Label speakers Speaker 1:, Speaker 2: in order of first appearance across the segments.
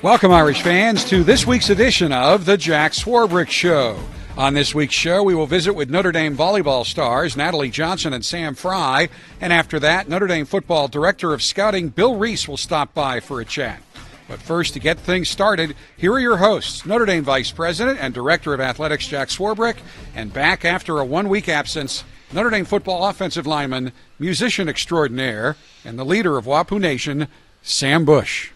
Speaker 1: Welcome, Irish fans, to this week's edition of the Jack Swarbrick Show. On this week's show, we will visit with Notre Dame volleyball stars Natalie Johnson and Sam Fry. And after that, Notre Dame football director of scouting Bill Rees will stop by for a chat. But first, to get things started, here are your hosts, Notre Dame Vice President and Director of Athletics Jack Swarbrick, and back after a one-week absence, Notre Dame football offensive lineman, musician extraordinaire, and the leader of Wapu Nation, Sam Bush.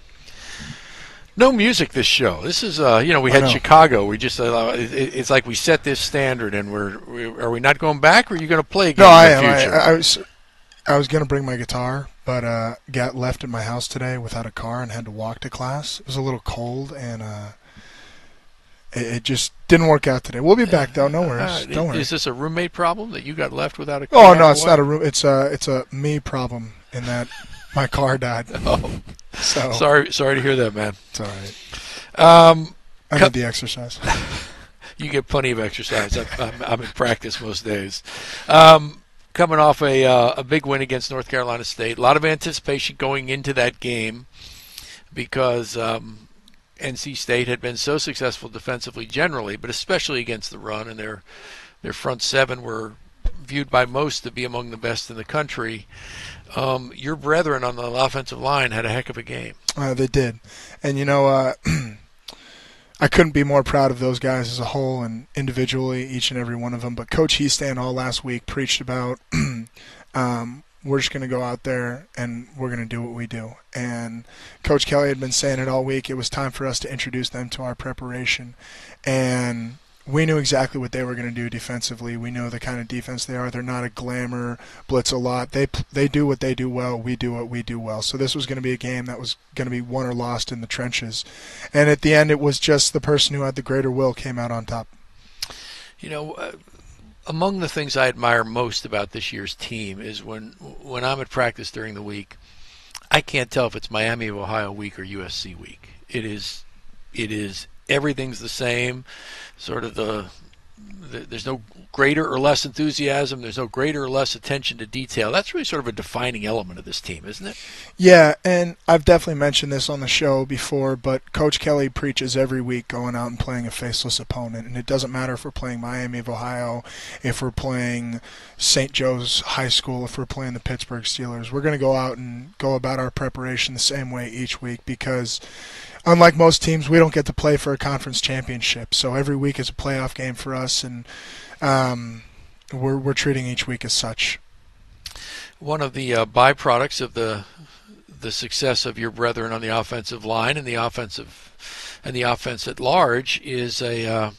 Speaker 2: No music this show. This is, we had Chicago. We just, it's like we set this standard, and are we not going back, or are you going to play again in the future?
Speaker 3: I was going to bring my guitar, but got left at my house today without a car and had to walk to class. It was a little cold, and it just didn't work out today. We'll be back, though. No worries. Don't worry.
Speaker 2: Is this a roommate problem that you got left without a car?
Speaker 3: Oh, no, it's not a room. It's a me problem in that my car died.
Speaker 2: Oh.
Speaker 3: So
Speaker 2: sorry to hear that, man.
Speaker 3: It's all right. I need the exercise.
Speaker 2: You get plenty of exercise. I'm in practice most days. Coming off a big win against North Carolina State. A lot of anticipation going into that game because NC State had been so successful defensively generally, but especially against the run, and their front seven were viewed by most to be among the best in the country. Your brethren on the offensive line had a heck of a game.
Speaker 3: They did. And, I couldn't be more proud of those guys as a whole and individually, each and every one of them. But Coach Heastan all last week preached about we're just going to go out there and we're going to do what we do. And Coach Kelly had been saying it all week. It was time for us to introduce them to our preparation. And we knew exactly what they were going to do defensively. We know the kind of defense they are. They're not a glamour, blitz a lot. They do what they do well. We do what we do well. So this was going to be a game that was going to be won or lost in the trenches. And at the end, it was just the person who had the greater will came out on top.
Speaker 2: Among the things I admire most about this year's team is when I'm at practice during the week, I can't tell if it's Miami of Ohio week or USC week. It is everything's the same. Sort of there's no greater or less enthusiasm. There's no greater or less attention to detail. That's really sort of a defining element of this team, isn't it?
Speaker 3: Yeah, and I've definitely mentioned this on the show before, but Coach Kelly preaches every week going out and playing a faceless opponent. And it doesn't matter if we're playing Miami of Ohio, if we're playing St. Joe's High School, if we're playing the Pittsburgh Steelers. We're going to go out and go about our preparation the same way each week because unlike most teams, we don't get to play for a conference championship. So every week is a playoff game for us, and we're treating each week as such.
Speaker 2: One of the byproducts of the success of your brethren on the offensive line and the offense at large is a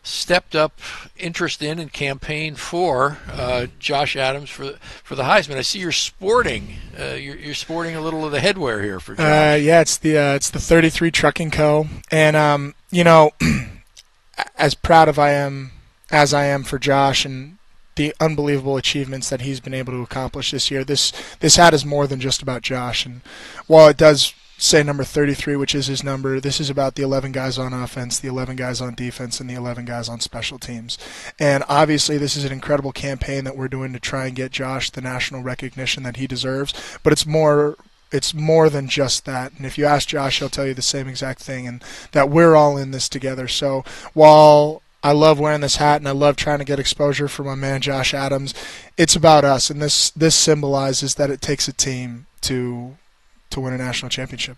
Speaker 2: stepped up interest in and campaign for Josh Adams for the Heisman. I see you're sporting you're sporting a little of the headwear here for Josh.
Speaker 3: Yeah, it's the 33 Trucking Co. And as proud as I am for Josh and the unbelievable achievements that he's been able to accomplish this year, this hat is more than just about Josh. And while it does say number 33, which is his number, this is about the 11 guys on offense, the 11 guys on defense, and the 11 guys on special teams. And obviously this is an incredible campaign that we're doing to try and get Josh the national recognition that he deserves, but it's more than just that. And if you ask Josh, he'll tell you the same exact thing, and that we're all in this together. So while I love wearing this hat and I love trying to get exposure for my man Josh Adams, it's about us, and this symbolizes that it takes a team to win a national championship.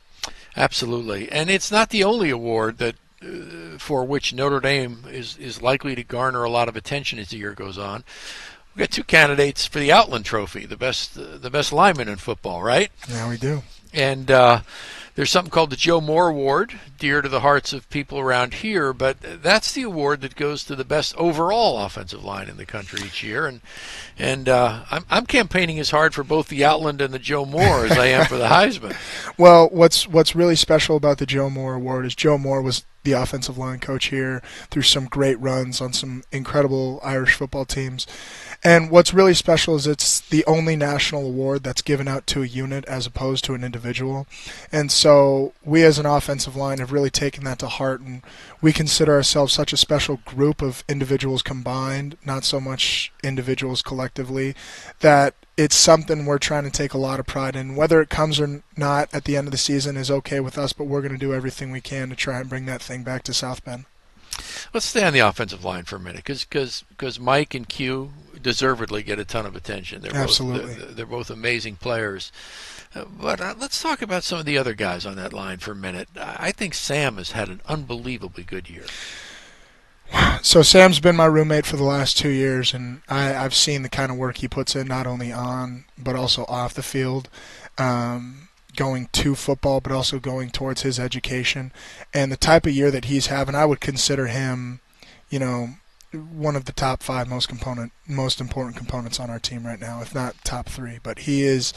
Speaker 2: Absolutely. And it's not the only award that for which Notre Dame is likely to garner a lot of attention as the year goes on. We've got two candidates for the Outland Trophy, the best lineman in football, right?
Speaker 3: Yeah, we do.
Speaker 2: And there's something called the Joe Moore Award, dear to the hearts of people around here, but that's the award that goes to the best overall offensive line in the country each year. And I'm campaigning as hard for both the Outland and the Joe Moore as I am for the Heisman.
Speaker 3: Well, what's really special about the Joe Moore Award is Joe Moore was the offensive line coach here through some great runs on some incredible Irish football teams. And what's really special is it's the only national award that's given out to a unit as opposed to an individual. And so we as an offensive line have really taken that to heart, and we consider ourselves such a special group of individuals combined, not so much individuals collectively, that it's something we're trying to take a lot of pride in. Whether it comes or not at the end of the season is okay with us, but we're going to do everything we can to try and bring that thing back to South Bend.
Speaker 2: Let's stay on the offensive line for a minute, because Mike and Q deservedly get a ton of attention.
Speaker 3: Absolutely.
Speaker 2: They're both amazing players. But let's talk about some of the other guys on that line for a minute. I think Sam has had an unbelievably good year.
Speaker 3: So Sam's been my roommate for the last 2 years, and I've seen the kind of work he puts in, not only on but also off the field, going to football but also going towards his education. And the type of year that he's having, I would consider him, one of the top 5 most important components on our team right now, if not top 3. But he's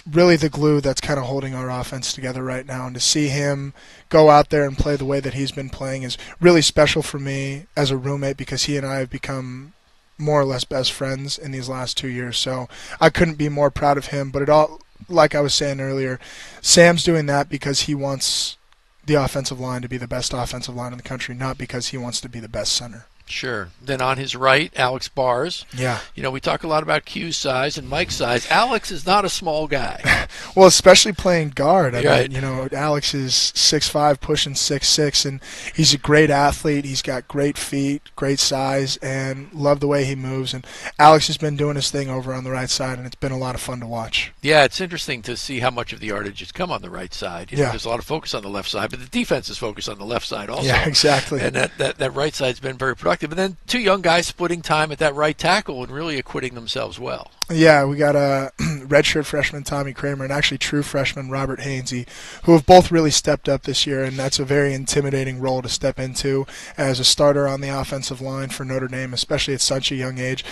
Speaker 3: really the glue that's kind of holding our offense together right now. And to see him go out there and play the way that he's been playing is really special for me as a roommate, because he and I have become more or less best friends in these last 2 years. So I couldn't be more proud of him. But it all, like I was saying earlier, Sam's doing that because he wants the offensive line to be the best offensive line in the country, not because he wants to be the best center.
Speaker 2: Sure. Then on his right, Alex Bars.
Speaker 3: Yeah.
Speaker 2: We talk a lot about Q's size and Mike's size. Alex is not a small guy.
Speaker 3: Well, especially playing guard.
Speaker 2: Right.
Speaker 3: Alex is 6'5", pushing 6'6", and he's a great athlete. He's got great feet, great size, and love the way he moves. And Alex has been doing his thing over on the right side, and it's been a lot of fun to watch.
Speaker 2: Yeah, it's interesting to see how much of the yardage has come on the right side. There's a lot of focus on the left side, but the defense is focused on the left side also.
Speaker 3: Yeah, exactly.
Speaker 2: And that right side's been very productive. But then 2 young guys splitting time at that right tackle and really acquitting themselves well.
Speaker 3: Yeah, we got a redshirt freshman Tommy Kramer and actually true freshman Robert Hainsey, who have both really stepped up this year, and that's a very intimidating role to step into as a starter on the offensive line for Notre Dame, especially at such a young age.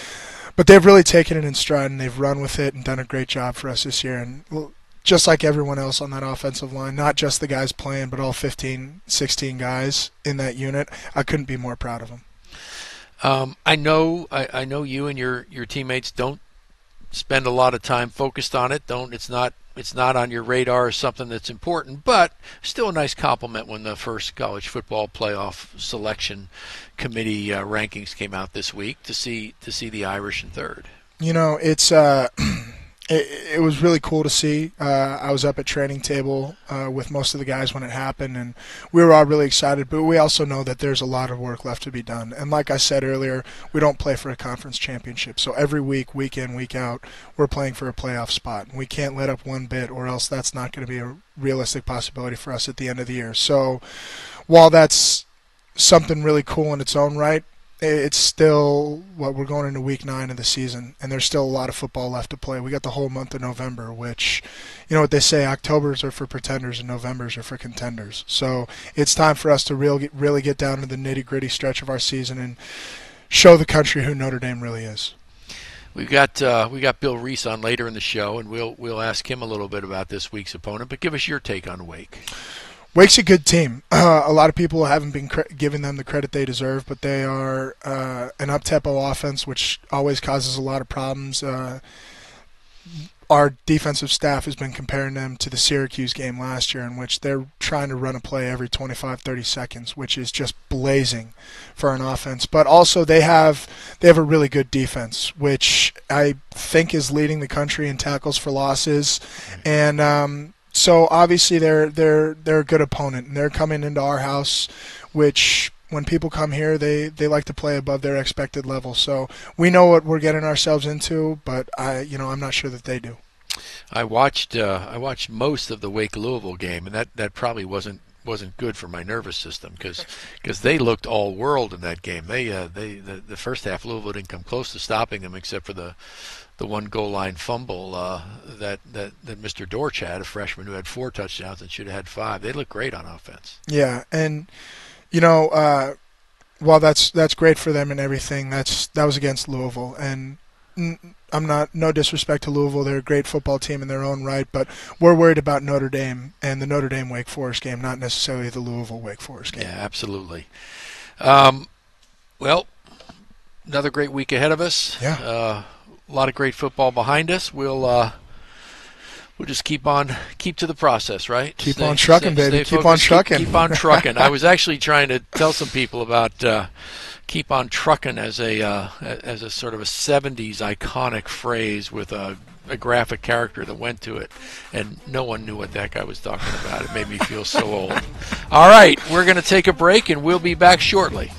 Speaker 3: But they've really taken it in stride, and they've run with it and done a great job for us this year. And just like everyone else on that offensive line, not just the guys playing, but all 15, 16 guys in that unit, I couldn't be more proud of them.
Speaker 2: I know you and your teammates don't spend a lot of time focused on it. It's not on your radar as something that's important, but still a nice compliment when the first college football playoff selection committee rankings came out this week to see the Irish in third.
Speaker 3: It's it was really cool to see. I was up at training table with most of the guys when it happened, and we were all really excited, but we also know that there's a lot of work left to be done. And like I said earlier, we don't play for a conference championship. So every week, week in, week out, we're playing for a playoff spot. And we can't let up one bit, or else that's not going to be a realistic possibility for us at the end of the year. So while that's something really cool in its own right, it's still we're going into week 9 of the season, and there's still a lot of football left to play. We got the whole month of November, which, what they say, Octobers are for pretenders and Novembers are for contenders. So it's time for us to really get down to the nitty-gritty stretch of our season and show the country who Notre Dame really is.
Speaker 2: We got Bill Rees on later in the show, and we'll ask him a little bit about this week's opponent. But give us your take on Wake.
Speaker 3: Wake's a good team. A lot of people haven't been giving them the credit they deserve, but they are an up-tempo offense, which always causes a lot of problems. Our defensive staff has been comparing them to the Syracuse game last year, in which they're trying to run a play every 25, 30 seconds, which is just blazing for an offense. But also they have a really good defense, which I think is leading the country in tackles for losses. And so obviously they're a good opponent, and they're coming into our house, which when people come here, they like to play above their expected level. So we know what we're getting ourselves into, but I'm not sure that they do.
Speaker 2: I watched most of the Wake Louisville game, and that probably wasn't good for my nervous system because they looked all world in that game. The first half Louisville didn't come close to stopping them except for the one goal line fumble that Mr. Dortch had, a freshman who had 4 touchdowns and should have had 5. They look great on offense.
Speaker 3: Yeah, and while that's great for them and everything, that was against Louisville, and no disrespect to Louisville, they're a great football team in their own right, but we're worried about Notre Dame and the Notre Dame Wake Forest game, not necessarily the Louisville Wake Forest game.
Speaker 2: Yeah, absolutely. Well, another great week ahead of us.
Speaker 3: Yeah.
Speaker 2: A lot of great football behind us. We'll We'll just keep to the process, right?
Speaker 3: Keep on trucking, baby. Keep on trucking.
Speaker 2: Keep on trucking. I was actually trying to tell some people about keep on trucking as a sort of a 70s iconic phrase with a graphic character that went to it, and no one knew what that guy was talking about. It made me feel so old. All right, we're going to take a break, and we'll be back shortly.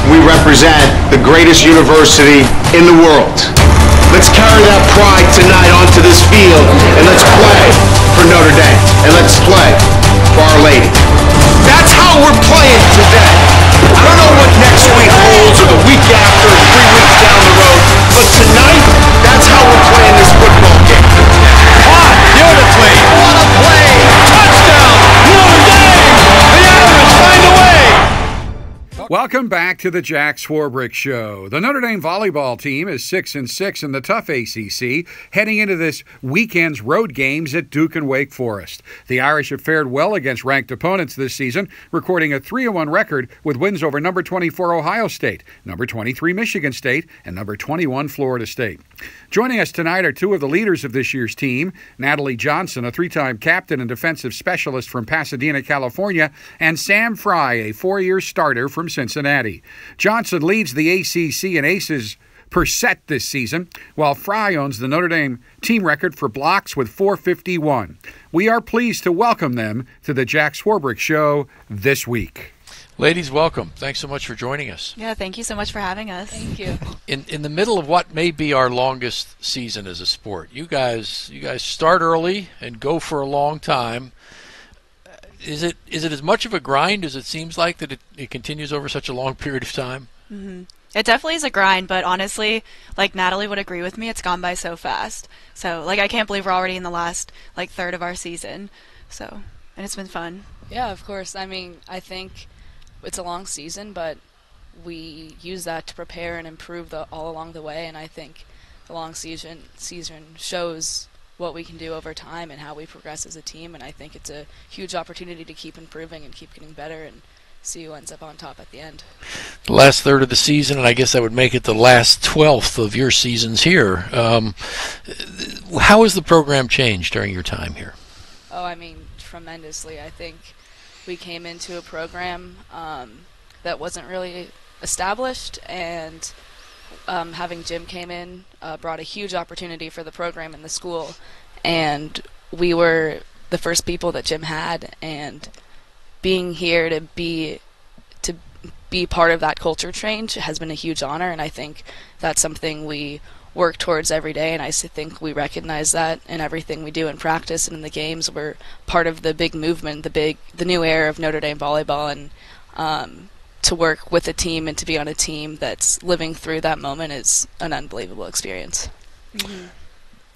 Speaker 4: We represent the greatest university in the world. Let's carry that pride tonight onto this field, and let's play for Notre Dame, and let's play for Our Lady. That's how we're playing today. I don't know what next week holds, or the week after, or 3 weeks down the road, but tonight, that's how we're playing this football game. On, beautifully. What a play! Touchdown! Notre Dame! The Irish find a way!
Speaker 1: Welcome back to the Jack Swarbrick Show. The Notre Dame volleyball team is 6-6 in the tough ACC, heading into this weekend's road games at Duke and Wake Forest. The Irish have fared well against ranked opponents this season, recording a 3-1 record with wins over number 24 Ohio State, number 23 Michigan State, and number 21 Florida State. Joining us tonight are two of the leaders of this year's team, Natalie Johnson, a 3-time captain and defensive specialist from Pasadena, California, and Sam Fry, a 4-year starter from Cincinnati. Johnson leads the ACC in aces per set this season, while Fry owns the Notre Dame team record for blocks with 451. We are pleased to welcome them to the Jack Swarbrick Show this week.
Speaker 2: Ladies, welcome. Thanks so much for joining us.
Speaker 5: Yeah, thank you so much for having us.
Speaker 6: Thank you.
Speaker 2: In the middle of what may be our longest season as a sport, you guys start early and go for a long time. Is it as much of a grind as it seems like that it continues over such a long period of time?
Speaker 5: Mm-hmm. It definitely is a grind, but honestly, like Natalie would agree with me, it's gone by so fast. So, like, I can't believe we're already in the last, like, third of our season. So, and it's been fun.
Speaker 6: Yeah, of course. I mean, I think it's a long season, but we use that to prepare and improve all along the way, and I think the long season shows what we can do over time and how we progress as a team, and I think it's a huge opportunity to keep improving and keep getting better and see who ends up on top at the end.
Speaker 2: The last third of the season, and I guess that would make it the last 12th of your seasons here. How has the program changed during your time here?
Speaker 6: Oh, I mean, tremendously. I think we came into a program that wasn't really established, and having Jim came in brought a huge opportunity for the program and the school, and we were the first people that Jim had, and being here to be part of that culture change has been a huge honor, and I think that's something we work towards every day, and I think we recognize that in everything we do in practice and in the games. We're part of the big movement, the new era of Notre Dame volleyball, and to work with a team and to be on a team that's living through that moment is an unbelievable experience.
Speaker 5: Mm-hmm.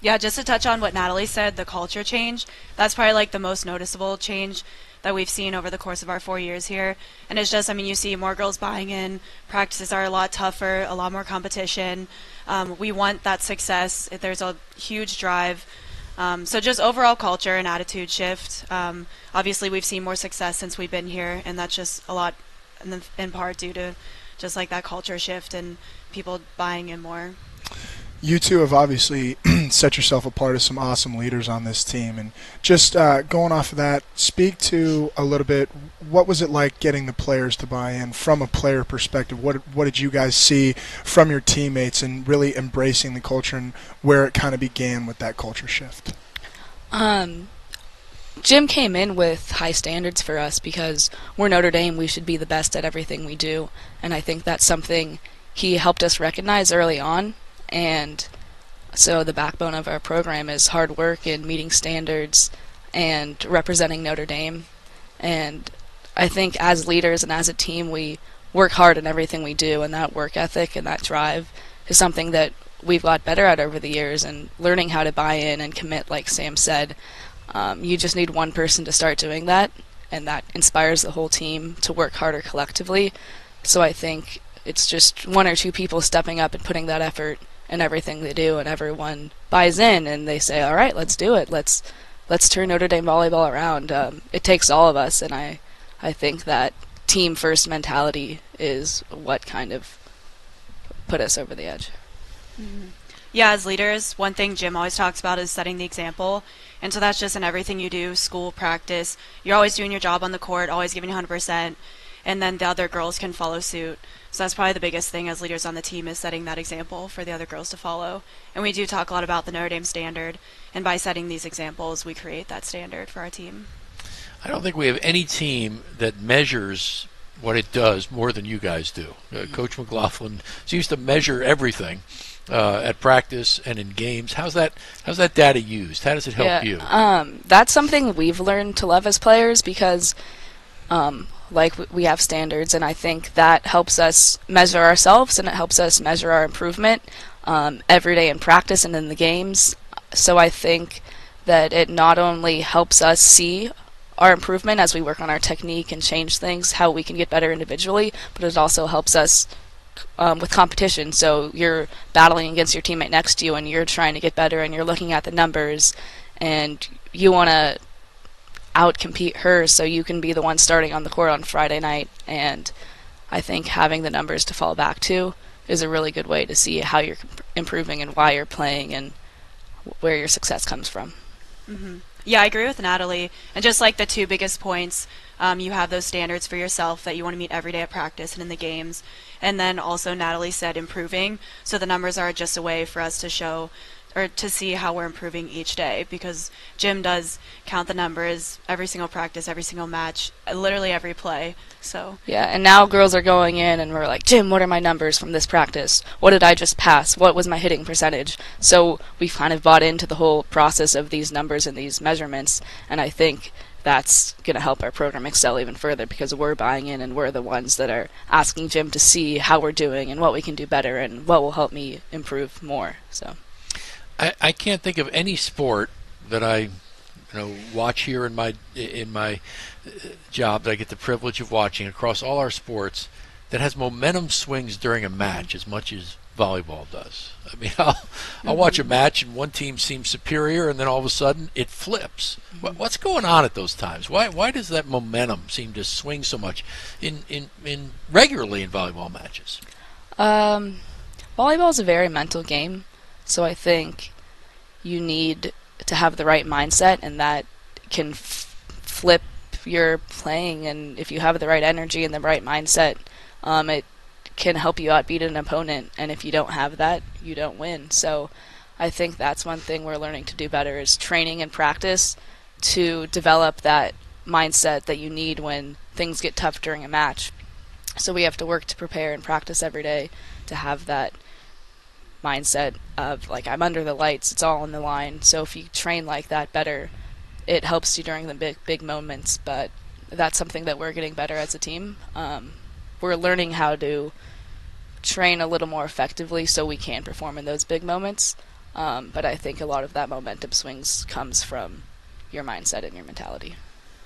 Speaker 5: Yeah, just to touch on what Natalie said, the culture change, that's probably like the most noticeable change that we've seen over the course of our 4 years here. And it's just, I mean, you see more girls buying in, practices are a lot tougher, a lot more competition. We want that success. There's a huge drive. So just overall culture and attitude shift. Obviously, we've seen more success since we've been here, and that's just a lot in part due to just like that culture shift and people buying in more.
Speaker 3: You two have obviously set yourself apart as some awesome leaders on this team. And just going off of that, speak to a little bit, what was it like getting the players to buy in from a player perspective? What did you guys see from your teammates and really embracing the culture, and where it kind of began with that culture shift?
Speaker 6: Jim came in with high standards for us because we're Notre Dame. We should be the best at everything we do. And I think that's something he helped us recognize early on. And so the backbone of our program is hard work and meeting standards and representing Notre Dame. And I think as leaders and as a team, we work hard in everything we do, and that work ethic and that drive is something that we've got better at over the years, and learning how to buy in and commit, like Sam said. You just need one person to start doing that, and that inspires the whole team to work harder collectively. So I think it's just one or two people stepping up and putting that effort in everything they do, and everyone buys in and they say, all right, let's do it. Let's turn Notre Dame volleyball around. It takes all of us, and I I think that team first mentality is what kind of put us over the edge.
Speaker 5: Mm-hmm. Yeah, as leaders, one thing Jim always talks about is setting the example. And so that's just in everything you do, school, practice. You're always doing your job on the court, always giving 100%, and then the other girls can follow suit. So that's probably the biggest thing as leaders on the team is setting that example for the other girls to follow. And we do talk a lot about the Notre Dame standard, and by setting these examples, we create that standard for our team.
Speaker 2: I don't think we have any team that measures what it does more than you guys do. Coach McLaughlin seems to measure everything at practice and in games. How's that data used? How does it help you?
Speaker 6: That's something we've learned to love as players because we have standards, and I think that helps us measure ourselves and it helps us measure our improvement every day in practice and in the games. So I think that it not only helps us see our improvement as we work on our technique and change things, how we can get better individually, but it also helps us with competition. So you're battling against your teammate next to you and you're trying to get better and you're looking at the numbers and you want to outcompete her so you can be the one starting on the court on Friday night. And I think having the numbers to fall back to is a really good way to see how you're improving and why you're playing and where your success comes from.
Speaker 5: Mm-hmm. Yeah, I agree with Natalie. And just like the two biggest points, you have those standards for yourself that you want to meet every day at practice and in the games. And then also Natalie said improving. So the numbers are just a way for us to show or to see how we're improving each day, because Jim does count the numbers every single practice, every single match, literally every play. So
Speaker 6: yeah, and now girls are going in and we're like, Jim, what are my numbers from this practice? What did I just pass? What was my hitting percentage? So we've kind of bought into the whole process of these numbers and these measurements, and I think that's going to help our program excel even further because we're buying in and we're the ones that are asking Jim to see how we're doing and what we can do better and what will help me improve more. So
Speaker 2: I can't think of any sport that I watch here in my job that I get the privilege of watching across all our sports that has momentum swings during a match as much as volleyball does. I mean, I'll watch a match and one team seems superior and then all of a sudden it flips. What's going on at those times? Why does that momentum seem to swing so much in regularly in volleyball matches?
Speaker 6: Volleyball is a very mental game. So I think you need to have the right mindset, and that can flip your playing. And if you have the right energy and the right mindset, it can help you outbeat an opponent. And if you don't have that, you don't win. So I think that's one thing we're learning to do better is training and practice to develop that mindset that you need when things get tough during a match. So we have to work to prepare and practice every day to have that mindset of like, I'm under the lights, it's all on the line. So if you train like that better, it helps you during the big moments. But that's something that we're getting better as a team. We're learning how to train a little more effectively so we can perform in those big moments. But I think a lot of that momentum swings comes from your mindset and your mentality.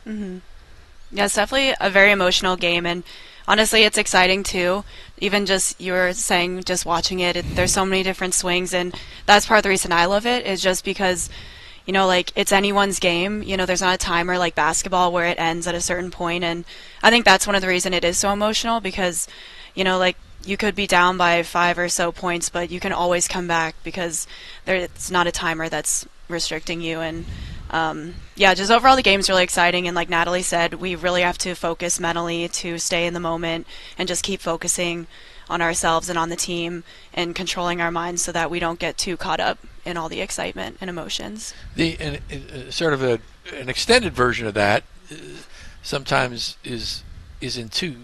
Speaker 5: Mm-hmm. Yeah, it's definitely a very emotional game, and honestly, it's exciting too. Even just you were saying, just watching it, there's so many different swings, and that's part of the reason I love it is just because, like it's anyone's game. There's not a timer like basketball where it ends at a certain point, and I think that's one of the reasons it is so emotional because, like you could be down by 5 or so points, but you can always come back because it's not a timer that's restricting you. And just overall the game's really exciting, and like Natalie said, we really have to focus mentally to stay in the moment and just keep focusing on ourselves and on the team and controlling our minds so that we don't get too caught up in all the excitement and emotions.
Speaker 2: Sort of an extended version of that sometimes is in two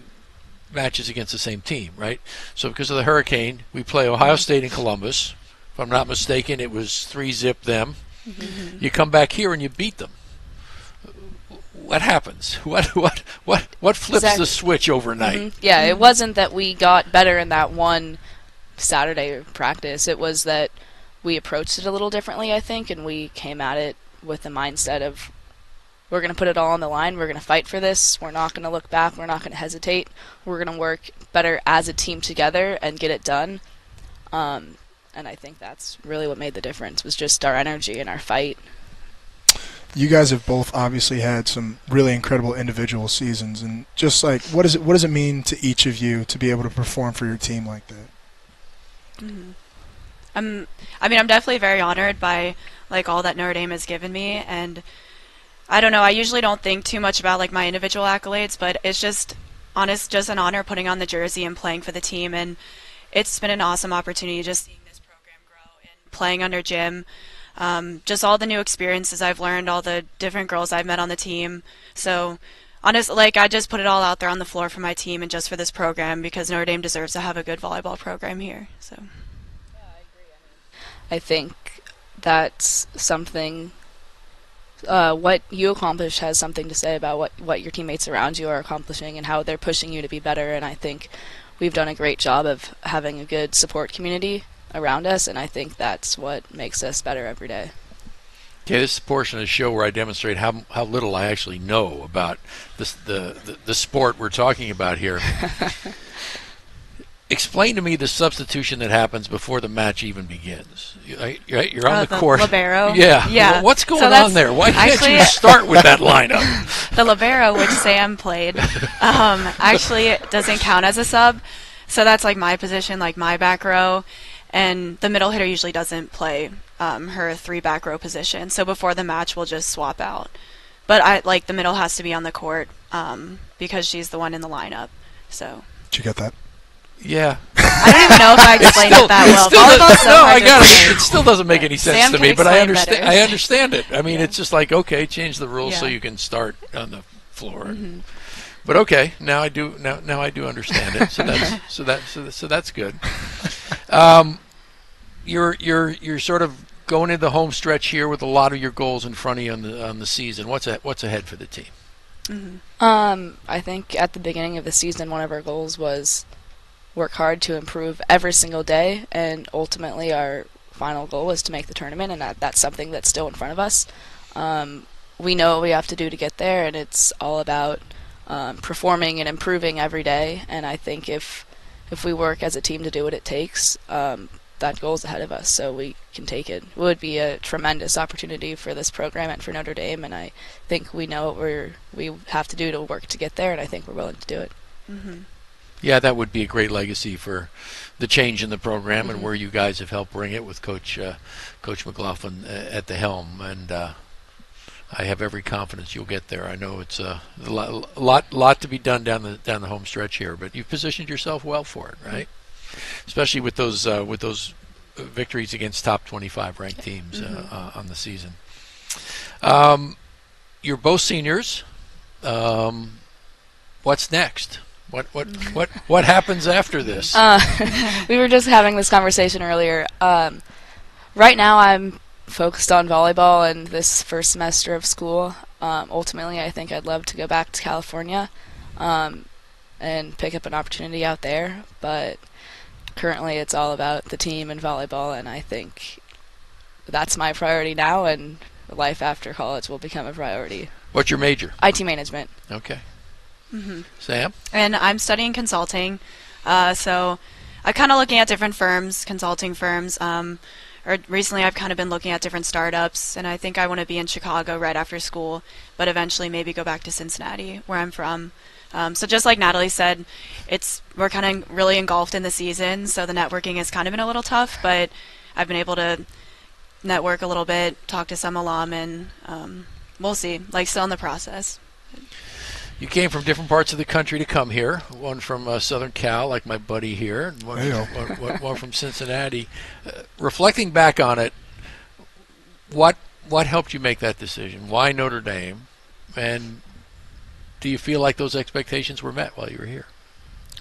Speaker 2: matches against the same team, right? So because of the hurricane, we play Ohio State and Columbus. If I'm not mistaken, it was 3-zip them. Mm-hmm. You come back here and you beat them. What happens? What flips the switch overnight?
Speaker 6: Mm-hmm. Yeah, it wasn't that we got better in that one Saturday practice. It was that we approached it a little differently, I think, and we came at it with the mindset of we're going to put it all on the line. We're going to fight for this. We're not going to look back. We're not going to hesitate. We're going to work better as a team together and get it done. And I think that's really what made the difference was just our energy and our fight.
Speaker 3: you guys have both obviously had some really incredible individual seasons, and just like what does it mean to each of you to be able to perform for your team like that?
Speaker 5: Mm-hmm. I'm definitely very honored by like all that Notre Dame has given me, and I don't know, I usually don't think too much about like my individual accolades, but it's just an honor putting on the jersey and playing for the team, and it's been an awesome opportunity just seeing this program grow and playing under Jim. Just all the new experiences I've learned, all the different girls I've met on the team. So, honestly, like I just put it all out there on the floor for my team and just for this program because Notre Dame deserves to have a good volleyball program here. So,
Speaker 6: yeah, I agree. I think that's something. What you accomplish has something to say about what your teammates around you are accomplishing and how they're pushing you to be better. And I think we've done a great job of having a good support community around us, and I think that's what makes us better every day.
Speaker 2: Okay, this is a portion of the show where I demonstrate how little I actually know about the sport we're talking about here. Explain to me the substitution that happens before the match even begins. You're on the court.
Speaker 5: Libero.
Speaker 2: Yeah.
Speaker 5: Yeah.
Speaker 2: What's going on there? Why can't you start with that lineup?
Speaker 5: The libero, which Sam played, actually doesn't count as a sub. So that's like my position, like my back row. And the middle hitter usually doesn't play her 3 back row position. So before the match, we'll just swap out. But the middle has to be on the court because she's the one in the lineup. So.
Speaker 3: Did you get that?
Speaker 2: Yeah.
Speaker 5: I don't even know if I explained it that well.
Speaker 2: I got it. It still doesn't make any sense
Speaker 5: Sam
Speaker 2: to me, but I understand.
Speaker 5: better.
Speaker 2: I understand it. I mean,
Speaker 5: Yeah.
Speaker 2: it's just like, okay, change the rules so
Speaker 5: Yeah.
Speaker 2: you can start on the floor.
Speaker 5: Mm-hmm.
Speaker 2: But okay, now I do understand it. So that's good. You're sort of going into the home stretch here with a lot of your goals in front of you on the season. What's ahead for the team?
Speaker 6: Mm-hmm. I think at the beginning of the season, one of our goals was work hard to improve every single day, and ultimately our final goal was to make the tournament, and that's something that's still in front of us. We know what we have to do to get there, and it's all about performing and improving every day. And I think if we work as a team to do what it takes, that goal is ahead of us, so we can take it. It would be a tremendous opportunity for this program and for Notre Dame, and I think we know what we have to do to work to get there, and I think we're willing to do it.
Speaker 5: Mm-hmm.
Speaker 2: Yeah, that would be a great legacy for the change in the program and where you guys have helped bring it with Coach McLaughlin at the helm. And I have every confidence you'll get there. I know it's a lot to be done down the home stretch here, but you've positioned yourself well for it, right? Especially with those victories against top 25 ranked teams on the season. You're both seniors. What's next? What happens after this?
Speaker 6: We were just having this conversation earlier. Right now I'm focused on volleyball and this first semester of school. Ultimately, I think I'd love to go back to California and pick up an opportunity out there. But currently it's all about the team and volleyball, and I think that's my priority now, and life after college will become a priority.
Speaker 2: What's your major?
Speaker 6: IT management.
Speaker 2: Okay.
Speaker 5: Mm-hmm.
Speaker 2: Sam?
Speaker 5: And I'm studying consulting, so I'm kind of looking at different firms, consulting firms. Or recently I've kind of been looking at different startups, and I think I want to be in Chicago right after school, but eventually maybe go back to Cincinnati, where I'm from. So just like Natalie said, we're kind of really engulfed in the season, so the networking has kind of been a little tough, but I've been able to network a little bit, talk to some alum, and we'll see. Still in the process.
Speaker 2: You came from different parts of the country to come here. One from Southern Cal, like my buddy here, and one from Cincinnati. Reflecting back on it, what helped you make that decision? Why Notre Dame? And do you feel like those expectations were met while you were here?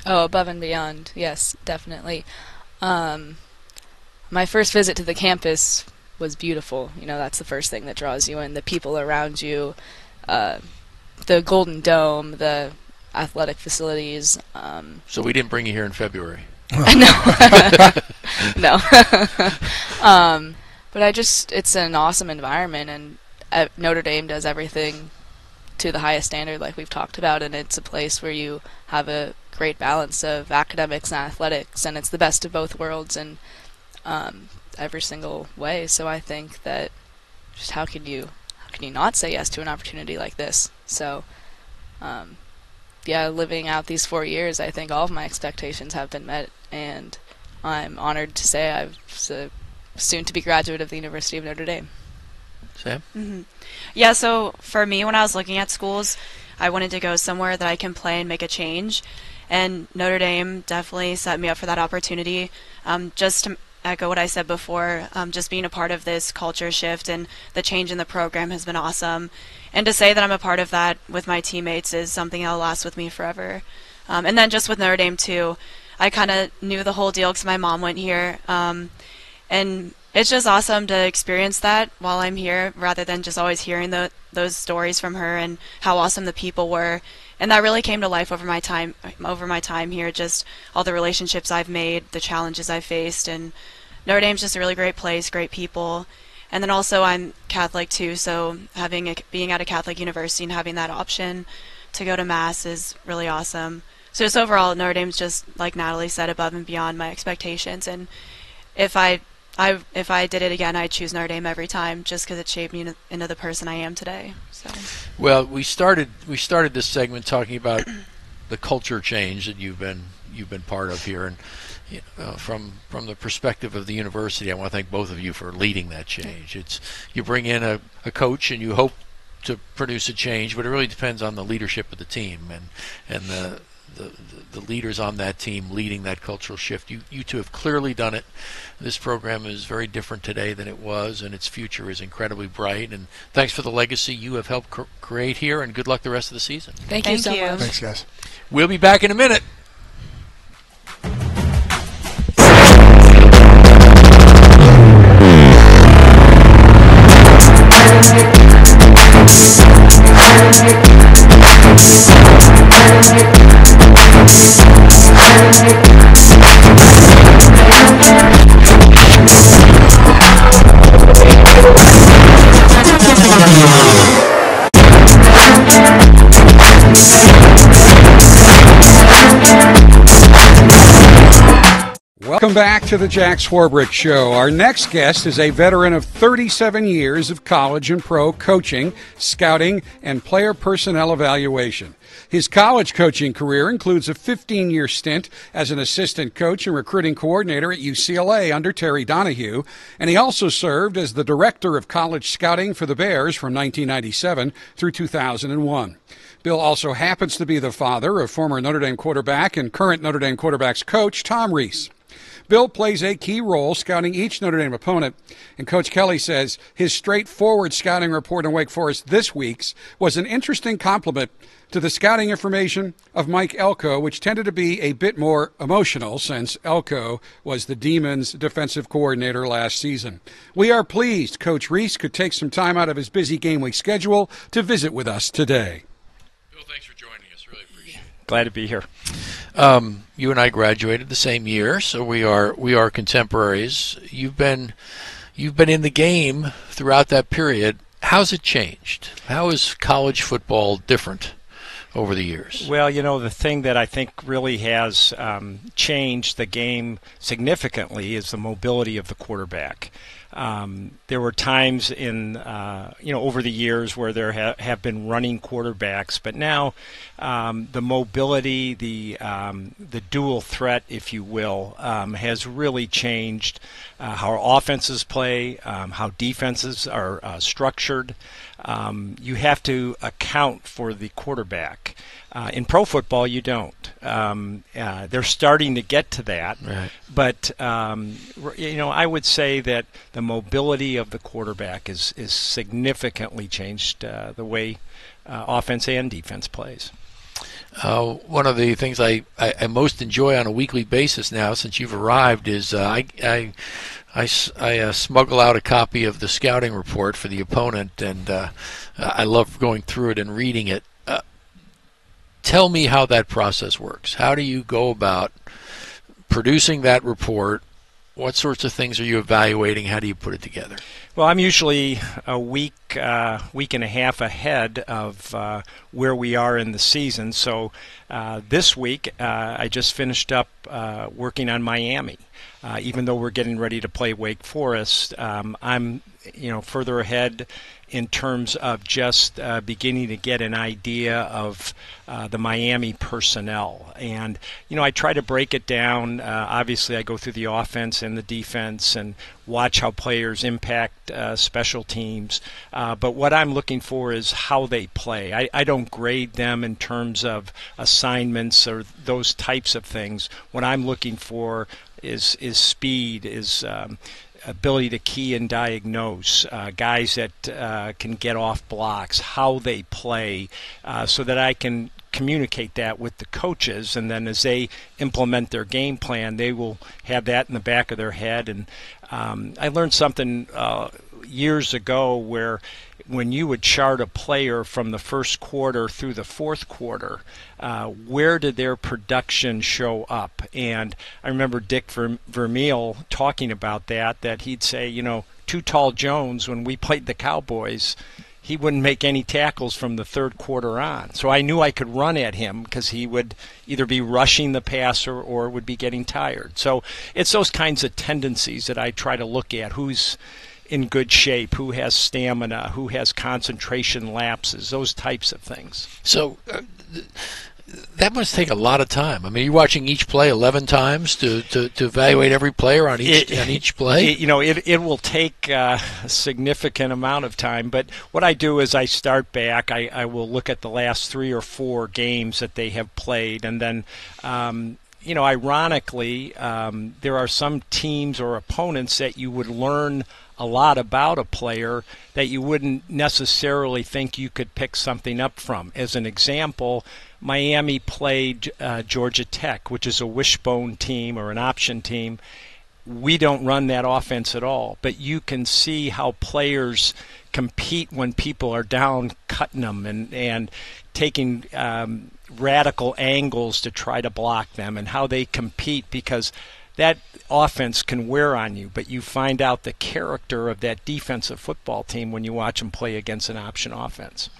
Speaker 6: Oh, above and beyond. Yes, definitely. My first visit to the campus was beautiful. That's the first thing that draws you in. The people around you, the Golden Dome, the athletic facilities.
Speaker 2: So we didn't bring you here in February.
Speaker 6: No. But it's an awesome environment, and Notre Dame does everything to the highest standard like we've talked about, and it's a place where you have a great balance of academics and athletics, and it's the best of both worlds in every single way. So I think that just how can you can you not say yes to an opportunity like this? So, yeah, living out these 4 years, I think all of my expectations have been met, and I'm honored to say I'm a soon-to-be graduate of the University of Notre Dame.
Speaker 2: Sam?
Speaker 5: Mm-hmm. Yeah, so for me, when I was looking at schools, I wanted to go somewhere that I can play and make a change, and Notre Dame definitely set me up for that opportunity. Just to echo what I said before, just being a part of this culture shift and the change in the program has been awesome. And to say that I'm a part of that with my teammates is something that'll last with me forever. And then just with Notre Dame, too, I kind of knew the whole deal because my mom went here. And it's just awesome to experience that while I'm here rather than just always hearing those stories from her and how awesome the people were. And that really came to life over my time here, just all the relationships I've made, the challenges I've faced. And Notre Dame's just a really great place, great people. And then also I'm Catholic too, so being at a Catholic university and having that option to go to Mass is really awesome. So just overall, Notre Dame's just, like Natalie said, above and beyond my expectations. And if I did it again, I'd choose Notre Dame every time, just because it shaped me into the person I am today. So. Well,
Speaker 2: we started this segment talking about the culture change that you've been part of here, and from the perspective of the university, I want to thank both of you for leading that change. You bring in a coach and you hope to produce a change, but it really depends on the leadership of the team and the leaders on that team leading that cultural shift. You two have clearly done it. This program is very different today than it was, and its future is incredibly bright. And thanks for the legacy you have helped create here, and good luck the rest of the season.
Speaker 6: Thank you so much.
Speaker 3: Thanks, guys.
Speaker 2: We'll be back in a minute.
Speaker 1: Welcome back to the Jack Swarbrick Show. Our next guest is a veteran of 37 years of college and pro coaching, scouting, and player personnel evaluation. His college coaching career includes a 15-year stint as an assistant coach and recruiting coordinator at UCLA under Terry Donahue, and he also served as the director of college scouting for the Bears from 1997 through 2001. Bill also happens to be the father of former Notre Dame quarterback and current Notre Dame quarterbacks coach Tom Rees. Bill plays a key role scouting each Notre Dame opponent, and Coach Kelly says his straightforward scouting report on Wake Forest this week's was an interesting complement to the scouting information of Mike Elko, which tended to be a bit more emotional since Elko was the Demons' defensive coordinator last season. We are pleased Coach Rees could take some time out of his busy game week schedule to visit with us today.
Speaker 2: Bill, thanks for joining us. Really appreciate it.
Speaker 7: Glad to be here.
Speaker 2: You and I graduated the same year, so we are contemporaries. You've been in the game throughout that period. How's it changed? How is college football different over the years?
Speaker 7: Well, the thing that I think really has changed the game significantly is the mobility of the quarterback. There were times in over the years where there have been running quarterbacks, but now the mobility, the dual threat, if you will, has really changed how offenses play, how defenses are structured. You have to account for the quarterback. In pro football, you don't. They're starting to get to that,
Speaker 2: right.
Speaker 7: But I would say that the mobility of the quarterback is significantly changed the way offense and defense plays.
Speaker 2: One of the things I most enjoy on a weekly basis now, since you've arrived, is I smuggle out a copy of the scouting report for the opponent, and I love going through it and reading it. Tell me how that process works. How do you go about producing that report? What sorts of things are you evaluating? How do you put it together?
Speaker 7: Well, I'm usually a week and a half ahead of where we are in the season. So this week I just finished up working on Miami. Even though we're getting ready to play Wake Forest, I'm further ahead in terms of just beginning to get an idea of the Miami personnel. And, I try to break it down. Obviously, I go through the offense and the defense and watch how players impact special teams. But what I'm looking for is how they play. I don't grade them in terms of assignments or those types of things. What I'm looking for is speed, is ability to key and diagnose, guys that can get off blocks, how they play, so that I can communicate that with the coaches, and then as they implement their game plan, they will have that in the back of their head. And I learned something years ago where when you would chart a player from the first quarter through the fourth quarter, where did their production show up? And I remember Dick Vermeil talking about that he'd say, Too Tall Jones, when we played the Cowboys, he wouldn't make any tackles from the third quarter on. So I knew I could run at him because he would either be rushing the passer or would be getting tired. So it's those kinds of tendencies that I try to look at. Who's in good shape, who has stamina, who has concentration lapses, those types of things.
Speaker 2: So that must take a lot of time. I mean, you're watching each play 11 times to evaluate every player on each play?
Speaker 7: It will take a significant amount of time, but what I do is I start back. I will look at the last 3 or 4 games that they have played, and then ironically, there are some teams or opponents that you would learn a lot about a player that you wouldn't necessarily think you could pick something up from. As an example, Miami played Georgia Tech, which is a wishbone team or an option team. We don't run that offense at all, but you can see how players compete when people are down, cutting them and taking radical angles to try to block them, and how they compete, because that offense can wear on you, but you find out the character of that defensive football team when you watch them play against an option offense.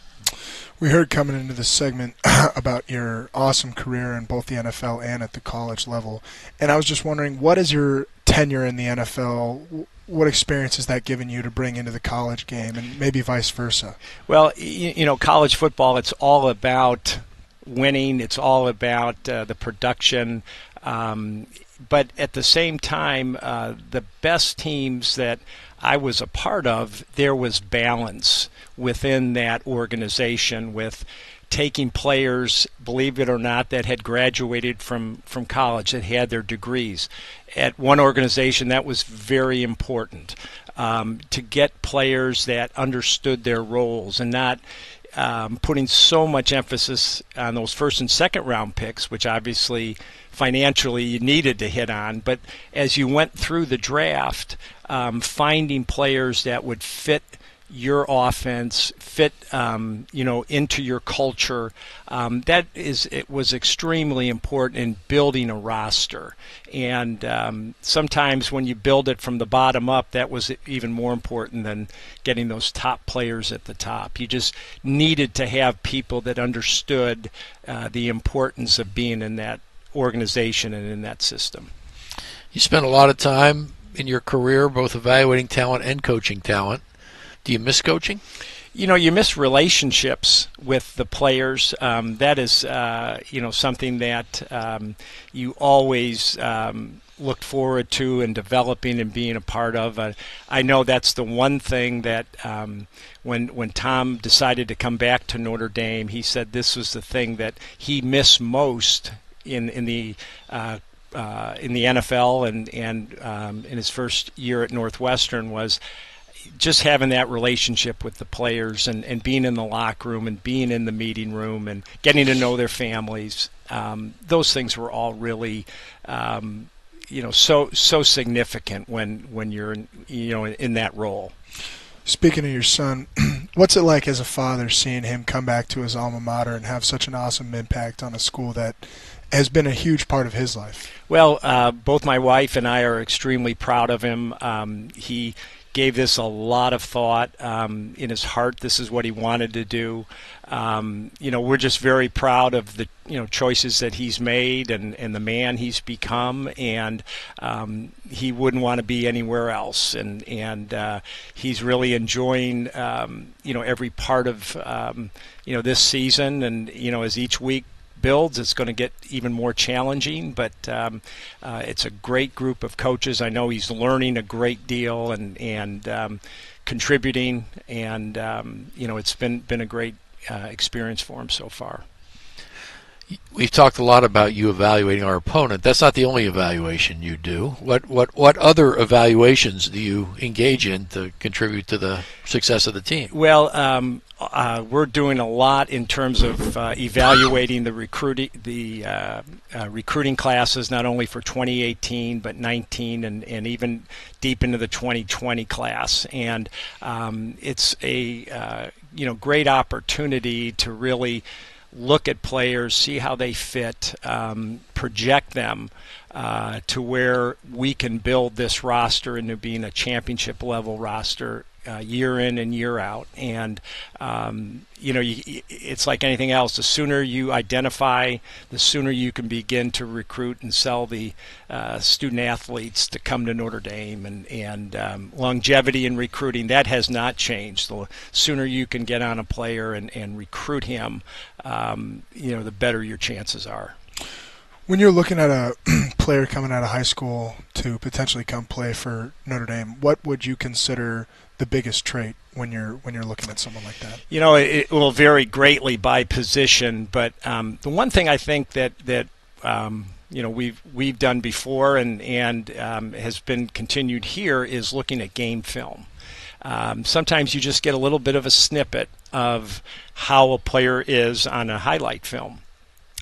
Speaker 3: We heard coming into this segment about your awesome career in both the NFL and at the college level, and I was just wondering, what is your tenure in the NFL? What experience has that given you to bring into the college game, and maybe vice versa?
Speaker 7: Well, college football, it's all about winning. It's all about the production. But at the same time, the best teams that I was a part of, there was balance within that organization with taking players, believe it or not, that had graduated from college, that had their degrees. At one organization, that was very important, to get players that understood their roles and not putting so much emphasis on those first and second round picks, which obviously financially you needed to hit on. But as you went through the draft, finding players that would fit your offense, fit into your culture, it was extremely important in building a roster. And sometimes when you build it from the bottom up, that was even more important than getting those top players at the top. You just needed to have people that understood the importance of being in that organization and in that system.
Speaker 2: You spent a lot of time in your career both evaluating talent and coaching talent. Do you miss coaching?
Speaker 7: You miss relationships with the players. That is, something that you always look forward to and developing and being a part of. I know that's the one thing that when Tom decided to come back to Notre Dame, he said this was the thing that he missed most in the NFL and in his first year at Northwestern, was just having that relationship with the players and being in the locker room and being in the meeting room and getting to know their families. Those things were all really, so significant when you're in that role.
Speaker 3: Speaking of your son, what's it like as a father seeing him come back to his alma mater and have such an awesome impact on a school that has been a huge part of his life?
Speaker 7: Well, both my wife and I are extremely proud of him. He gave this a lot of thought. In his heart, this is what he wanted to do. We're just very proud of the choices that he's made and the man he's become, and he wouldn't want to be anywhere else. And he's really enjoying every part of this season, and as each week builds, it's going to get even more challenging, but it's a great group of coaches. I know he's learning a great deal and contributing, and it's been a great experience for him so far.
Speaker 2: We've talked a lot about you evaluating our opponent. That's not the only evaluation you do. What other evaluations do you engage in to contribute to the success of the team?
Speaker 7: Well, we're doing a lot in terms of evaluating the recruiting classes, not only for 2018 but 19 and even deep into the 2020 class. And it's a great opportunity to really look at players, see how they fit, project them to where we can build this roster into being a championship level roster year in and year out. And it's like anything else. The sooner you identify, the sooner you can begin to recruit and sell the student athletes to come to Notre Dame. And longevity in recruiting, that has not changed. The sooner you can get on a player and recruit him, the better your chances are.
Speaker 3: When you're looking at a player coming out of high school to potentially come play for Notre Dame, what would you consider the biggest trait when you're looking at someone like that?
Speaker 7: It will vary greatly by position, but the one thing I think that we've done before and has been continued here is looking at game film. Sometimes you just get a little bit of a snippet of how a player is on a highlight film,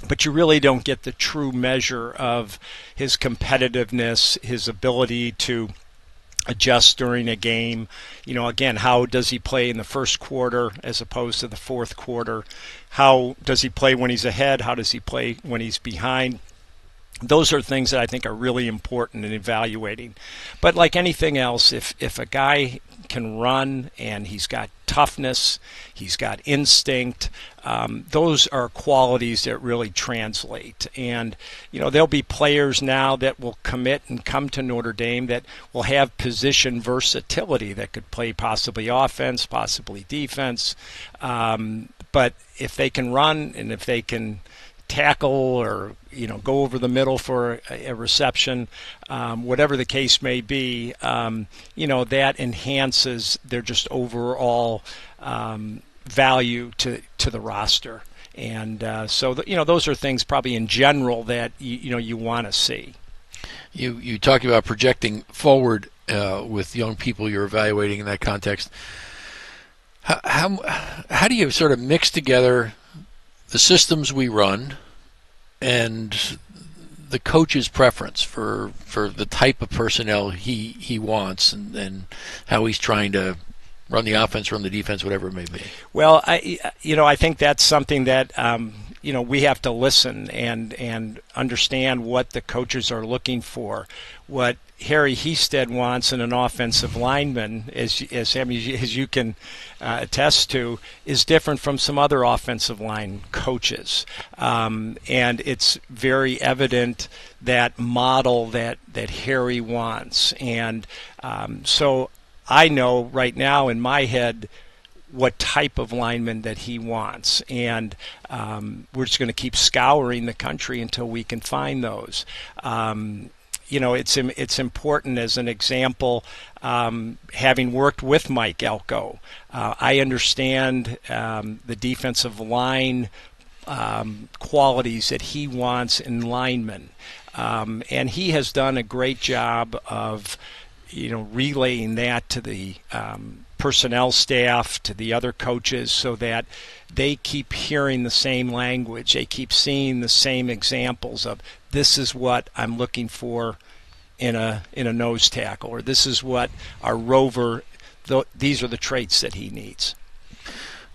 Speaker 7: but you really don't get the true measure of his competitiveness, his ability to adjust during a game. Again, how does he play in the first quarter as opposed to the fourth quarter? How does he play when he's ahead? How does he play when he's behind? Those are things that I think are really important in evaluating. But like anything else, if a guy can run and he's got toughness, he's got instinct, those are qualities that really translate. And there'll be players now that will commit and come to Notre Dame that will have position versatility, that could play possibly offense, possibly defense. But if they can run and if they can tackle or go over the middle for a reception, whatever the case may be, that enhances their just overall value to the roster. And so those are things probably in general that you want to see.
Speaker 2: You talked about projecting forward with young people you're evaluating in that context. How do you sort of mix together the systems we run and the coach's preference for the type of personnel he wants and how he's trying to run the offense, run the defense, whatever it may be?
Speaker 7: Well, I think that's something that we have to listen and understand what the coaches are looking for. What Harry Hested wants in an offensive lineman, as you can attest to, is different from some other offensive line coaches. And it's very evident that model that Harry wants. And so I know right now in my head what type of lineman that he wants, and we're just going to keep scouring the country until we can find those. It's important, as an example, having worked with Mike Elko, I understand the defensive line qualities that he wants in linemen, and he has done a great job of relaying that to the personnel staff, to the other coaches, so that they keep hearing the same language. They keep seeing the same examples of, this is what I'm looking for in a nose tackle, or this is what our rover, these are the traits that he needs.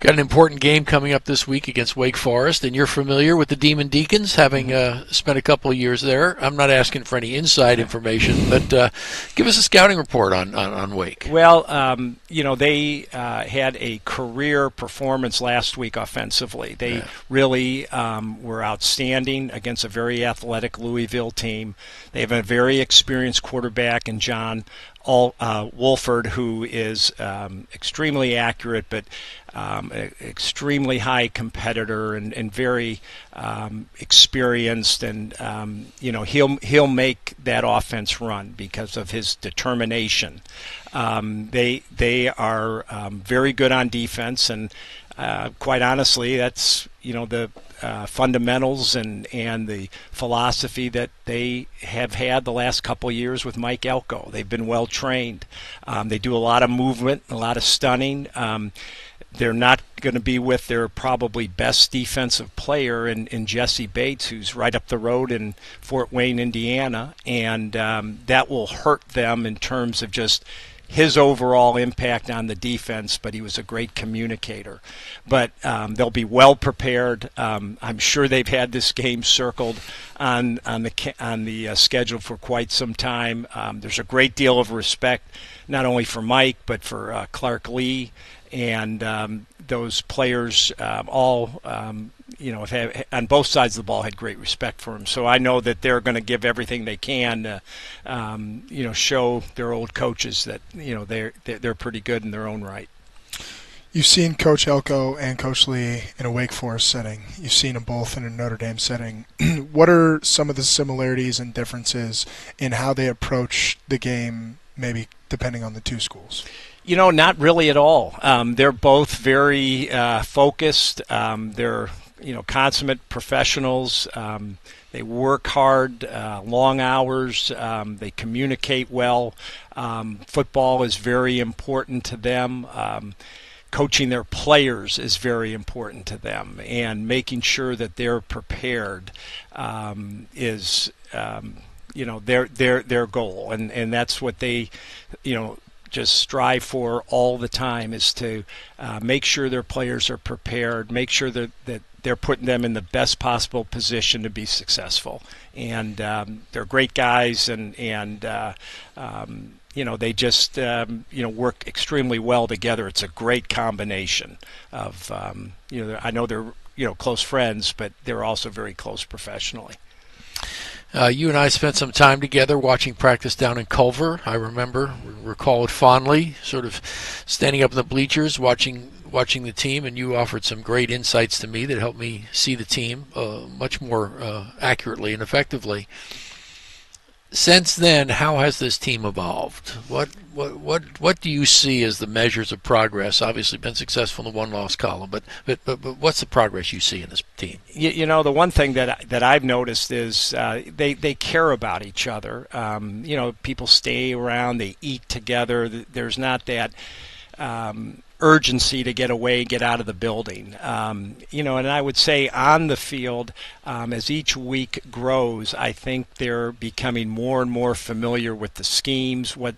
Speaker 2: Got an important game coming up this week against Wake Forest, and you're familiar with the Demon Deacons, having spent a couple of years there. I'm not asking for any inside information, but give us a scouting report on Wake.
Speaker 7: Well, they had a career performance last week offensively. They really were outstanding against a very athletic Louisville team. They have a very experienced quarterback in John Wolford, who is extremely accurate, but extremely high competitor and very experienced, and he'll make that offense run because of his determination. They are very good on defense, and quite honestly, that's the fundamentals and the philosophy that they have had the last couple of years with Mike Elko. They've been well trained. They do a lot of movement, a lot of stunning. They're not going to be with their probably best defensive player in Jesse Bates, who's right up the road in Fort Wayne, Indiana, and that will hurt them in terms of just his overall impact on the defense, but he was a great communicator. But they'll be well prepared. I'm sure they've had this game circled on the schedule for quite some time. There's a great deal of respect, not only for Mike, but for Clark Lee, and those players all have, on both sides of the ball, had great respect for him. So I know that they're going to give everything they can to, show their old coaches that they're pretty good in their own right.
Speaker 3: You've seen Coach Elko and Coach Lee in a Wake Forest setting. You've seen them both in a Notre Dame setting. What are some of the similarities and differences in how they approach the game, maybe depending on the two schools?
Speaker 7: Not really at all. They're both very focused. They're consummate professionals. They work hard, long hours. They communicate well. Football is very important to them. Coaching their players is very important to them, and making sure that they're prepared is their goal, and that's what they just strive for all the time, is to make sure their players are prepared, make sure that they're putting them in the best possible position to be successful. And they're great guys, and they just work extremely well together. It's a great combination of I know they're close friends, but they're also very close professionally.
Speaker 2: You and I spent some time together watching practice down in Culver. I recall it fondly, sort of standing up in the bleachers, watching the team, and you offered some great insights to me that helped me see the team much more accurately and effectively. Since then, how has this team evolved? What do you see as the measures of progress? Obviously, been successful in the one-loss column, but what's the progress you see in this team?
Speaker 7: The one thing that I've noticed is they care about each other. People stay around, they eat together. There's not that urgency to get away, get out of the building. And I would say on the field, as each week grows, I think they're becoming more and more familiar with the schemes, what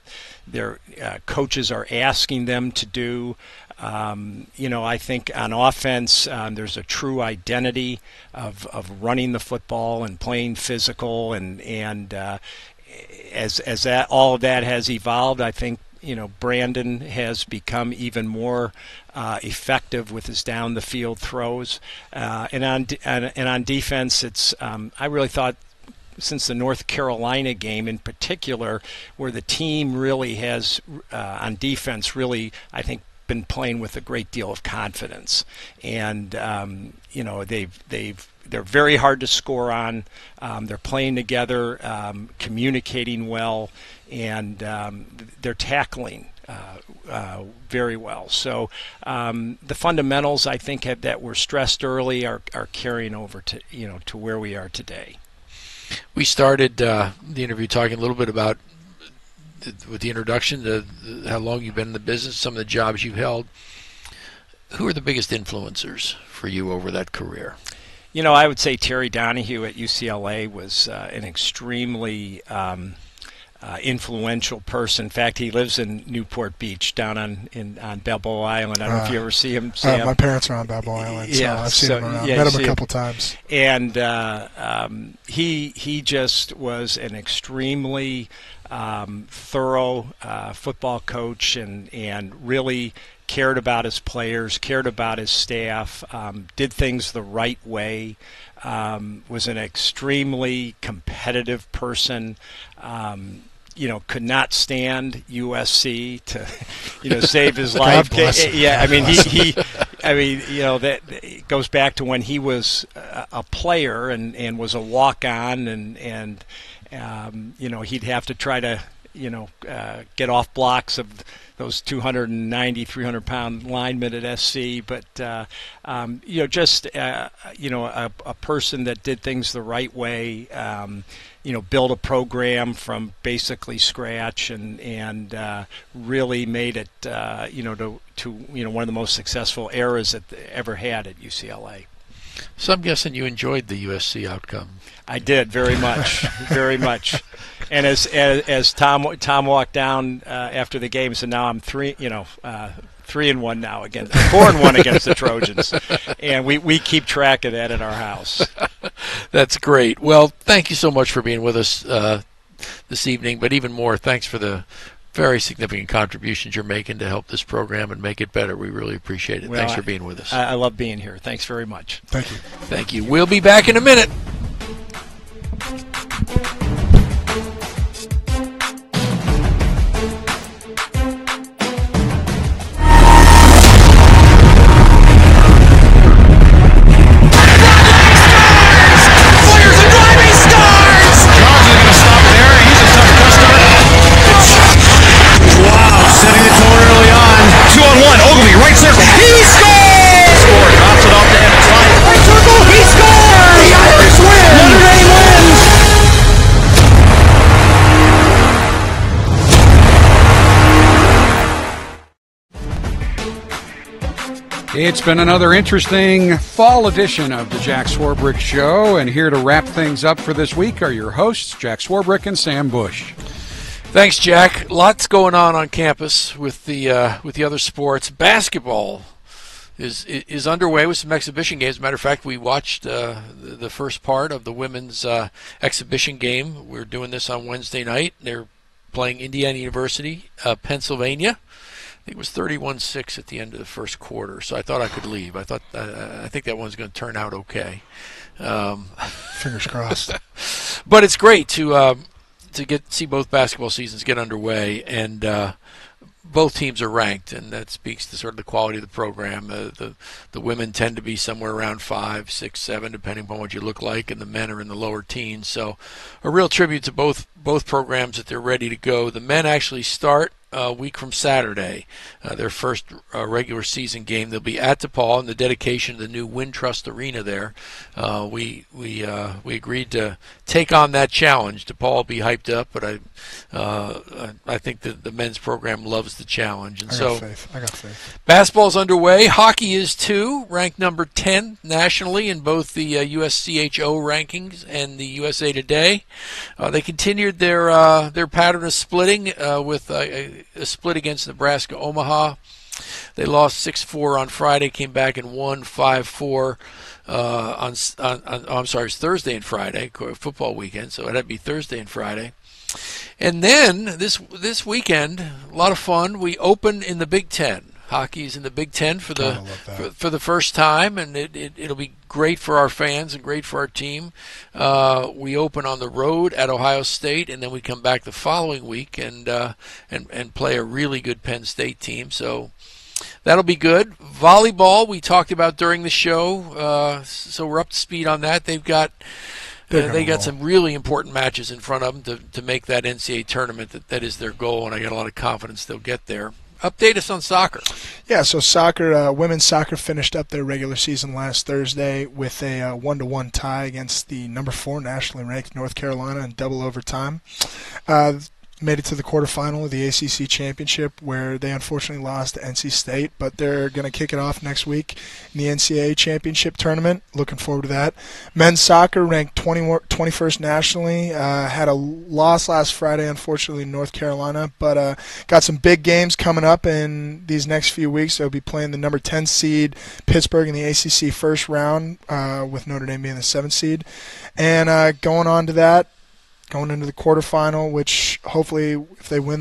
Speaker 7: their coaches are asking them to do. I think on offense, there's a true identity of running the football and playing physical, and as that all of that has evolved, I think Brandon has become even more effective with his down the field throws, and on defense, it's I really thought, since the North Carolina game in particular, where the team really has on defense really, I think, been playing with a great deal of confidence, and they're very hard to score on. They're playing together, communicating well, and they're tackling very well. So the fundamentals, I think, that were stressed early are carrying over to where we are today.
Speaker 2: We started the interview talking a little bit about, with the introduction, to how long you've been in the business, some of the jobs you've held. Who are the biggest influencers for you over that career?
Speaker 7: I would say Terry Donahue at UCLA was an extremely influential person. In fact, he lives in Newport Beach, down on Balboa Island. I don't know if you ever see him.
Speaker 3: My parents are on Balboa Island, so I've seen him around. Met him a couple times.
Speaker 7: And he just was an extremely thorough football coach, and really cared about his players, cared about his staff, did things the right way, was an extremely competitive person. Could not stand USC to, save his life. Yeah, I mean, that it goes back to when he was a player and was a walk-on, and he'd have to try to, get off blocks of those 290, 300-pound linemen at SC, but just a person that did things the right way. Build a program from basically scratch, and really made it to one of the most successful eras that they ever had at UCLA.
Speaker 2: So I'm guessing you enjoyed the USC outcome.
Speaker 7: I did very much, very much. And as Tom walked down after the game, so now I'm 3-1 now against 4-1 against the Trojans, and we keep track of that at our house.
Speaker 2: That's great. Well, thank you so much for being with us this evening, but even more, thanks for the very significant contributions you're making to help this program and make it better. We really appreciate it. Well, thanks for being with us.
Speaker 7: I love being here. Thanks very much.
Speaker 3: Thank you.
Speaker 2: Thank you. We'll be back in a minute.
Speaker 1: It's been another interesting fall edition of the Jack Swarbrick Show, and here to wrap things up for this week are your hosts, Jack Swarbrick and Sam Bush.
Speaker 2: Thanks, Jack. Lots going on campus with the other sports. Basketball is underway with some exhibition games. As a matter of fact, we watched the first part of the women's exhibition game. We're doing this on Wednesday night. They're playing Indiana University, Pennsylvania. I think it was 31-6 at the end of the first quarter, so I thought I could leave. I think that one's going to turn out okay.
Speaker 3: Fingers crossed.
Speaker 2: But it's great to see both basketball seasons get underway, and both teams are ranked, and that speaks to sort of the quality of the program. The women tend to be somewhere around 5, 6, 7, depending upon what you look like, and the men are in the lower teens. So a real tribute to both programs that they're ready to go. The men actually start a week from Saturday, their first regular season game. They'll be at DePaul in the dedication of the new Wintrust Arena there. We agreed to take on that challenge. DePaul will be hyped up, but I think that the men's program loves the challenge. And
Speaker 3: I got faith.
Speaker 2: Basketball's underway. Hockey is too, ranked number 10 nationally in both the USCHO rankings and the USA Today. They continued their pattern of splitting with a split against Nebraska Omaha. They lost 6-4 on Friday, came back and won 5-4 I'm sorry, it was Thursday and Friday, football weekend, so it'd be Thursday and Friday. And then this weekend, a lot of fun. We open in the Big Ten. Hockey's in the Big Ten for the first time, and it'll be great for our fans and great for our team. We open on the road at Ohio State, and then we come back the following week and play a really good Penn State team. So that'll be good. Volleyball we talked about during the show, so we're up to speed on that. They got some really important matches in front of them to make that NCAA tournament. That is their goal, and I got a lot of confidence they'll get there. Update us on soccer.
Speaker 3: Yeah, so soccer, women's soccer finished up their regular season last Thursday with a 1-1 tie against the number 4 nationally ranked North Carolina in double overtime. made it to the quarterfinal of the ACC championship, where they unfortunately lost to NC State, but they're going to kick it off next week in the NCAA championship tournament. Looking forward to that. Men's soccer ranked 21st nationally. Had a loss last Friday, unfortunately, in North Carolina, but got some big games coming up in these next few weeks. They'll be playing the number 10 seed Pittsburgh in the ACC first round, with Notre Dame being the 7th seed. And going on to that, going into the quarterfinal, which hopefully, if they win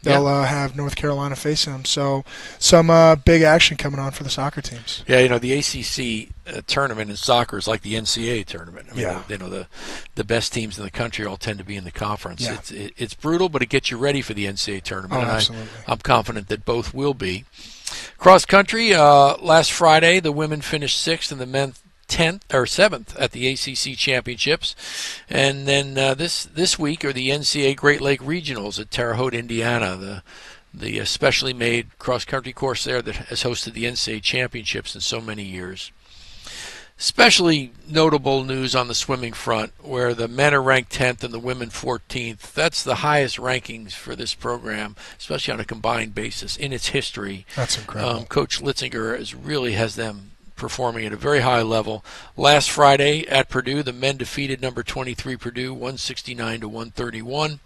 Speaker 3: they'll have North Carolina facing them. So some big action coming on for the soccer teams.
Speaker 2: Yeah, the ACC tournament in soccer is like the NCAA tournament. I mean, the best teams in the country all tend to be in the conference.
Speaker 3: Yeah.
Speaker 2: It's brutal, but it gets you ready for the NCAA tournament.
Speaker 3: Oh, absolutely.
Speaker 2: I'm confident that both will be. Cross country, last Friday, the women finished 6th and the men 10th or 7th at the ACC championships, and then this week are the NCAA Great Lake Regionals at Terre Haute, Indiana, the specially made cross country course there that has hosted the NCAA championships in so many years. Especially notable news on the swimming front, where the men are ranked 10th and the women 14th. That's the highest rankings for this program, especially on a combined basis in its history.
Speaker 3: That's incredible.
Speaker 2: Coach Litzinger really has them performing at a very high level. Last Friday at Purdue, the men defeated number 23 Purdue 169 to 131,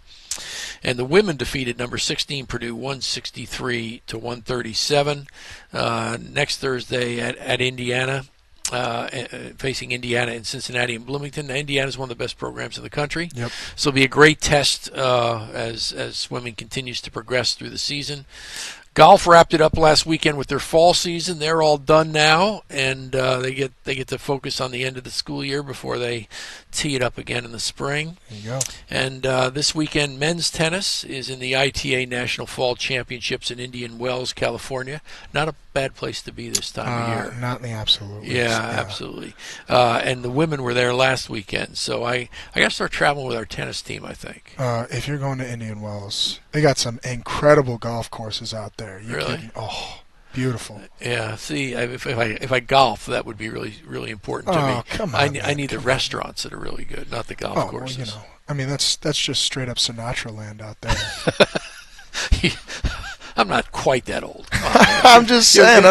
Speaker 2: and the women defeated number 16 Purdue 163 to 137. Next Thursday at Indiana, facing Indiana in Cincinnati and Bloomington. Now, Indiana is one of the best programs in the country.
Speaker 3: Yep.
Speaker 2: So it'll be a great test as swimming continues to progress through the season. Golf wrapped it up last weekend with their fall season. They're all done now, and they get to focus on the end of the school year before they tee it up again in the spring.
Speaker 3: There you go.
Speaker 2: And this weekend, men's tennis is in the ITA National Fall Championships in Indian Wells, California. Not a bad place to be this time of year.
Speaker 3: Not in the absolute least.
Speaker 2: Yeah, absolutely. And the women were there last weekend, so I got to start traveling with our tennis team, I think.
Speaker 3: If you're going to Indian Wells, they got some incredible golf courses out there.
Speaker 2: Really?
Speaker 3: Oh, beautiful.
Speaker 2: Yeah. See, if I golf, that would be really, really important to me.
Speaker 3: Oh, come on.
Speaker 2: I need the restaurants that are really good, not the golf courses.
Speaker 3: Well, I mean, that's just straight up Sinatra land out there.
Speaker 2: I'm not quite that old.
Speaker 3: I'm just saying.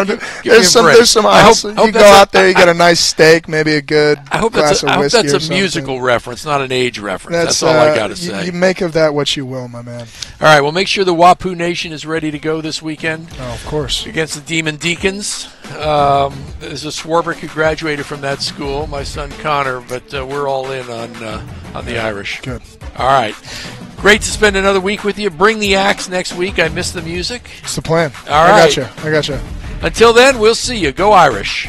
Speaker 3: There's some
Speaker 2: ice.
Speaker 3: You go out there, you get a nice steak, maybe a good glass of whiskey.
Speaker 2: I hope that's
Speaker 3: a
Speaker 2: musical reference, not an age reference. That's all I got to say.
Speaker 3: You make of that what you will, my man.
Speaker 2: All right, well, make sure the Wapu Nation is ready to go this weekend.
Speaker 3: Oh, of course.
Speaker 2: Against the Demon Deacons. There's a Swarbrick who graduated from that school, my son Connor, but we're all in on the Irish.
Speaker 3: Good.
Speaker 2: All right. Great to spend another week with you. Bring the axe next week. I miss the music.
Speaker 3: It's the plan.
Speaker 2: All right.
Speaker 3: I got you.
Speaker 2: Until then, we'll see you. Go Irish.